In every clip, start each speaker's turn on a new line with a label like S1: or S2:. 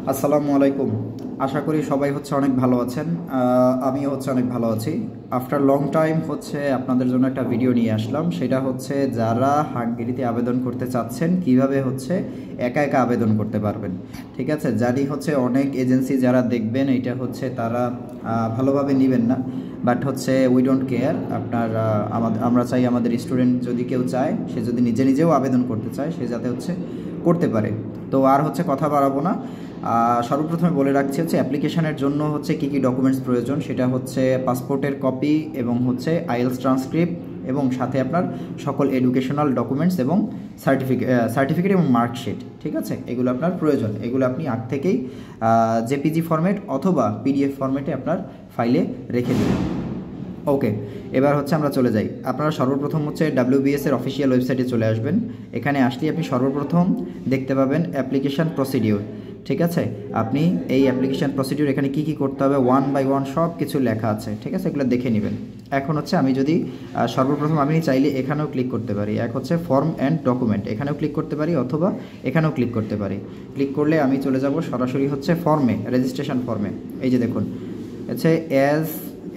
S1: আসসালামু আলাইকুম। আশা করি সবাই অনেক ভালো আছেন। আমিও অনেক ভালো আছি। আফটার লং টাইম আপনাদের জন্য একটা ভিডিও নিয়ে আসলাম। সেটা যারা হাঙ্গেরিতে আবেদন করতে চাচ্ছেন কিভাবে একা একা আবেদন করতে পারবেন। ঠিক আছে, জানি অনেক এজেন্সি যারা দেখবেন এটা তারা ভালোভাবে নেবেন না, বাট উই ডোন্ট কেয়ার। আমরা চাই আমাদের স্টুডেন্ট যদি কেউ চায়, সে যদি নিজে নিজেও আবেদন করতে চায়, সে যাতে করতে পারে। তো আর কথা বাড়াবো না। সর্বপ্রথমে বলে রাখছি অ্যাপ্লিকেশনের জন্য কী কী ডকুমেন্টস প্রয়োজন। সেটা পাসপোর্টের কপি এবং আইএলস ট্রান্সক্রিপ্ট এবং সাথে আপনার সকল এডুকেশনাল ডকুমেন্টস এবং সার্টিফিকেট এবং মার্কশিট। ঠিক আছে, এগুলো আপনার প্রয়োজন। এগুলো আপনি আগ থেকেই জেপিজি ফরম্যাট অথবা পিডিএফ ফরম্যাটে আপনার ফাইলে রেখে দেবেন। ওকে, এবার আমরা চলে যাই। আপনারা সর্বপ্রথম WBS এর অফিসিয়াল ওয়েবসাইটে চলে আসবেন। এখানে আসলেই আপনি সর্বপ্রথম দেখতে পাবেন অ্যাপ্লিকেশান প্রসিডিওর। ঠিক আছে, আপনি এই অ্যাপ্লিকেশান প্রসিডিওর এখানে কী কী করতে হবে ওয়ান বাই ওয়ান সব কিছু লেখা আছে। ঠিক আছে, এগুলো দেখে নেবেন। এখন আমি যদি সর্বপ্রথম আমি চাইলে এখানেও ক্লিক করতে পারি। এক ফর্ম অ্যান্ড ডকুমেন্ট, এখানেও ক্লিক করতে পারি অথবা এখানেও ক্লিক করতে পারি। ক্লিক করলে আমি চলে যাব সরাসরি ফর্মে, রেজিস্ট্রেশন ফর্মে। এই যে দেখুন অ্যাজ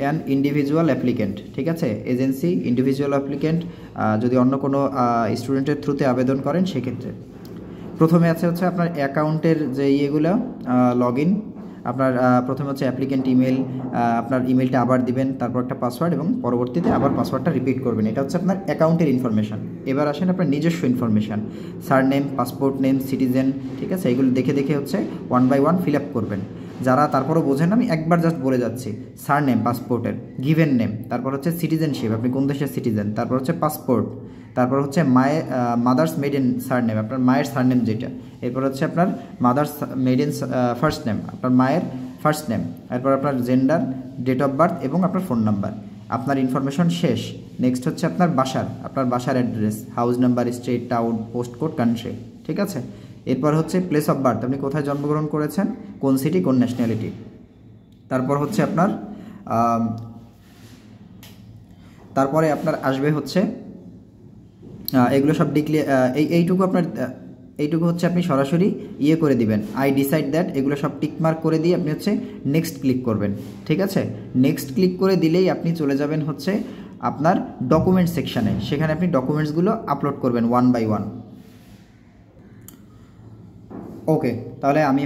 S1: অ্যান ইন্ডিভিজুয়াল অ্যাপ্লিকেন্ট। ঠিক আছে, এজেন্সি ইন্ডিভিজুয়াল অ্যাপ্লিকেন্ট যদি অন্য কোনো স্টুডেন্টের থ্রুতে আবেদন করেন সেক্ষেত্রে প্রথমে আপনার অ্যাকাউন্টের যে ইয়েগুলো লগ ইন। আপনার প্রথমে অ্যাপ্লিকেন্ট ইমেল, আপনার ইমেলটা আবার দিবেন, তারপর একটা পাসওয়ার্ড এবং পরবর্তীতে আবার পাসওয়ার্ডটা রিপিট করবেন। এটা আপনার অ্যাকাউন্টের ইনফরমেশান। এবার আসেন আপনার নিজস্ব information, surname, passport name, citizen. ঠিক আছে, এগুলো দেখে দেখে one by one fill up করবেন। যারা তারপরও বোঝেন আমি একবার জাস্ট বলে যাচ্ছি। সার নেম পাসপোর্টের, গিভেন নেম, তারপর সিটিজেনশিপ, আপনি কোন দেশের সিটিজেন, তারপর পাসপোর্ট, তারপর মাদার্স মেডেন সার নেম, আপনার মায়ের সার নেম যেটা, এরপর আপনার মাদার্স মেডেন ফার্স্ট নেম, আপনার মায়ের ফার্স্ট নেম, এরপর আপনার জেন্ডার, ডেট অফ বার্থ এবং আপনার ফোন নাম্বার। আপনার ইনফরমেশন শেষ। নেক্সট আপনার বাসার address, house number, state, town, post code, country. ঠিক আছে, এরপর প্লেস অফ বার্থ, আপনি কোথায় জন্মগ্রহণ করেছেন, কোন সিটি, কোন ন্যাশনালিটি। তারপর আপনার তারপরে আপনার আসবে এগুলো সব এইটুকু আপনি সরাসরি ইয়ে করে দিবেন, আই ডিসাইড দ্যাট, এগুলো সব টিকমার্ক করে দিয়ে আপনি নেক্সট ক্লিক করবেন। ঠিক আছে, নেক্সট ক্লিক করে দিলেই আপনি চলে যাবেন আপনার ডকুমেন্ট সেকশানে। সেখানে আপনি ডকুমেন্টসগুলো আপলোড করবেন ওয়ান বাই ওয়ান। ওকে, তাহলে আমি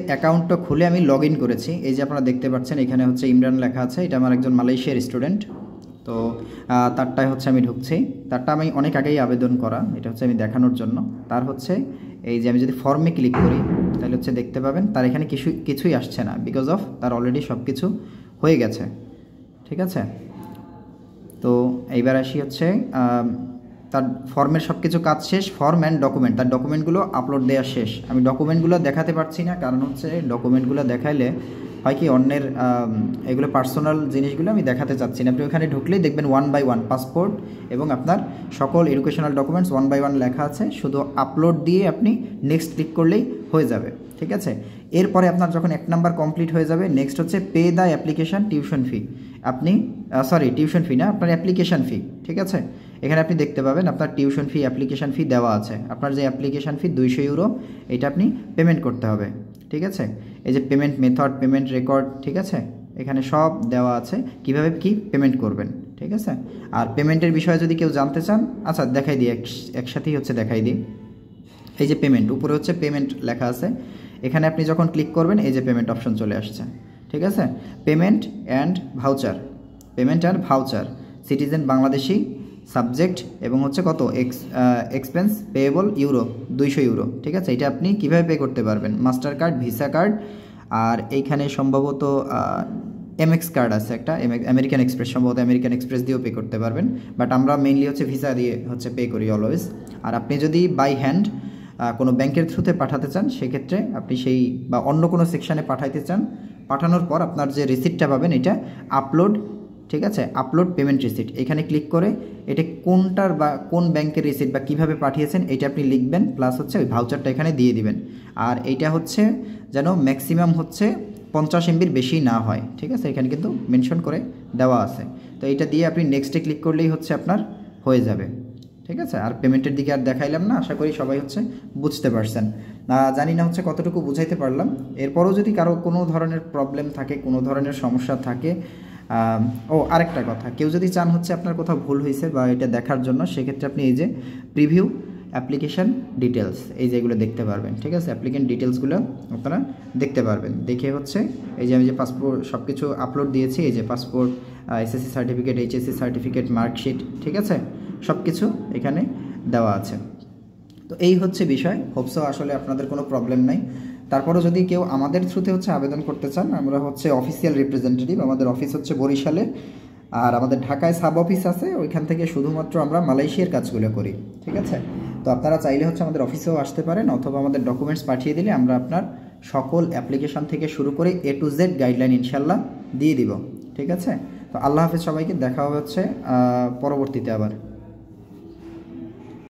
S1: অ্যাকাউন্টটা খুলে আমি লগ ইন করেছি। এই যে আপনারা দেখতে পাচ্ছেন এখানে ইমরান লেখা আছে। এটা আমার একজন মালয়েশিয়ার স্টুডেন্ট। তো তারটায় আমি ঢুকছি। তারটা আমি অনেক আগেই আবেদন করা, এটা আমি দেখানোর জন্য। তার এই যে আমি যদি ফর্মে ক্লিক করি তাহলে দেখতে পাবেন তার এখানে কিছুই আসছে না, বিকজ অফ তার অলরেডি সব কিছু হয়ে গেছে। ঠিক আছে, তো এইবার আসি তার ফর্মের সব কিছু কাজ শেষ। ফর্ম অ্যান্ড ডকুমেন্ট, তার ডকুমেন্টগুলো আপলোড দেওয়া শেষ। আমি ডকুমেন্টগুলো দেখাতে পারছি না, কারণ ডকুমেন্টগুলো দেখাইলে হয় কি অন্যের এগুলো পার্সোনাল জিনিসগুলো আমি দেখাতে চাচ্ছি না। আপনি ওখানে ঢুকলেই দেখবেন ওয়ান বাই ওয়ান পাসপোর্ট এবং আপনার সকল educational documents one by one লেখা আছে। শুধু আপলোড দিয়ে আপনি নেক্সট ক্লিক করলেই হয়ে যাবে। ঠিক আছে, এরপরে আপনার যখন 1 নাম্বার কমপ্লিট হয়ে যাবে, next pay the application tuition fee. আপনি টিউশন ফি না, আপনার অ্যাপ্লিকেশান ফি। ঠিক আছে, এখানে আপনি দেখতে পাবেন আপনার টিউশন ফি, অ্যাপ্লিকেশান ফি দেওয়া আছে। আপনার যে অ্যাপ্লিকেশান ফি 200 ইউরো, এটা আপনি পেমেন্ট করতে হবে। ঠিক আছে, এই যে পেমেন্ট মেথড, পেমেন্ট রেকর্ড, ঠিক আছে, এখানে সব দেওয়া আছে কিভাবে কি পেমেন্ট করবেন। ঠিক আছে, আর পেমেন্টের বিষয়ে যদি কেউ জানতে চান, আচ্ছা দেখাই দিই, একসাথেই দেখাই দিই। এই যে পেমেন্ট, উপরে পেমেন্ট লেখা আছে। এখানে আপনি যখন ক্লিক করবেন এই যে পেমেন্ট অপশন চলে আসছে। ঠিক আছে, payment and voucher, citizen Bangladeshi, subject এবং কত এক্সপেন্স পেয়েবল ইউরো, 200 ইউরো। ঠিক আছে, এটা আপনি কিভাবে পে করতে পারবেন, মাস্টার কার্ড, ভিসা কার্ড, আর এইখানে সম্ভবত এমএক্স কার্ড আছে একটা, আমেরিকান এক্সপ্রেস, সম্ভবত আমেরিকান এক্সপ্রেস দিয়েও পে করতে পারবেন। বাট আমরা মেইনলি ভিসা দিয়ে পে করি অলওয়েজ। আর আপনি যদি বাই হ্যান্ড কোনো ব্যাংকের থ্রুতে পাঠাতে চান, সেক্ষেত্রে আপনি বা অন্য কোনো সেকশানে পাঠাইতে চান, পাঠানোর পর আপনার যে রিসিপ্টটা পাবেন এটা আপলোড। ঠিক আছে, আপলোড পেমেন্ট রিসিপ্ট, এখানে ক্লিক করে এটা কোনটার বা কোন ব্যাংকের রিসিপ্ট বা কীভাবে পাঠিয়েছেন এটা আপনি লিখবেন, প্লাস ওই ভাউচারটা এখানে দিয়ে দিবেন। আর এইটা যেন ম্যাক্সিমাম 50 MB বেশি না হয়। ঠিক আছে, এখানে কিন্তু মেনশন করে দেওয়া আছে। তো এইটা দিয়ে আপনি নেক্সটে ক্লিক করলেই আপনার হয়ে যাবে। ঠিক আছে। আর পেমেন্টের দিকে আর দেখাইলাম না, আশা করি সবাই হচ্ছে বুঝতে পারছেন। জানি না হচ্ছে কতটুকু বুঝাইতে পারলাম। এরপরও যদি কারো কোনো ধরনের প্রবলেম থাকে, কোনো ধরনের সমস্যা থাকে, ও আরেকটা কথা, কেউ যদি চান হচ্ছে আপনার কোথাও ভুল হয়েছে বা এটা দেখার জন্য, সেক্ষেত্রে আপনি এই যে প্রিভিউ অ্যাপ্লিকেশান ডিটেলস, এই যে এগুলো দেখতে পারবেন। ঠিক আছে, অ্যাপ্লিকেন্ট ডিটেলসগুলো আপনারা দেখতে পারবেন। দেখে হচ্ছে এই যে আমি যে পাসপোর্ট সব কিছু আপলোড দিয়েছি, এই যে passport, SSC certificate, HSC certificate, marksheet, ঠিক আছে, সব কিছু এখানে দেওয়া আছে। তো এই হচ্ছে বিষয়। হোপসো আসলে আপনাদের কোনো প্রবলেম নাই। তারপরও যদি কেউ আমাদের থ্রুতে হচ্ছে আবেদন করতে চান, আমরা হচ্ছে অফিসিয়াল রিপ্রেজেন্টেটিভ। আমাদের অফিস হচ্ছে বরিশালে, আর আমাদের ঢাকায় সাব অফিস আছে, ওইখান থেকে শুধুমাত্র আমরা মালয়েশিয়ার কাজগুলো করি। ঠিক আছে, তো আপনারা চাইলে হচ্ছে আমাদের অফিসেও আসতে পারেন, অথবা আমাদের ডকুমেন্টস পাঠিয়ে দিলে আমরা আপনার সকল অ্যাপ্লিকেশন থেকে শুরু করে A to Z গাইডলাইন ইনশাল্লাহ দিয়ে দিব। ঠিক আছে, তো আল্লাহ হাফেজ সবাইকে, দেখা হবে হচ্ছে পরবর্তীতে আবার।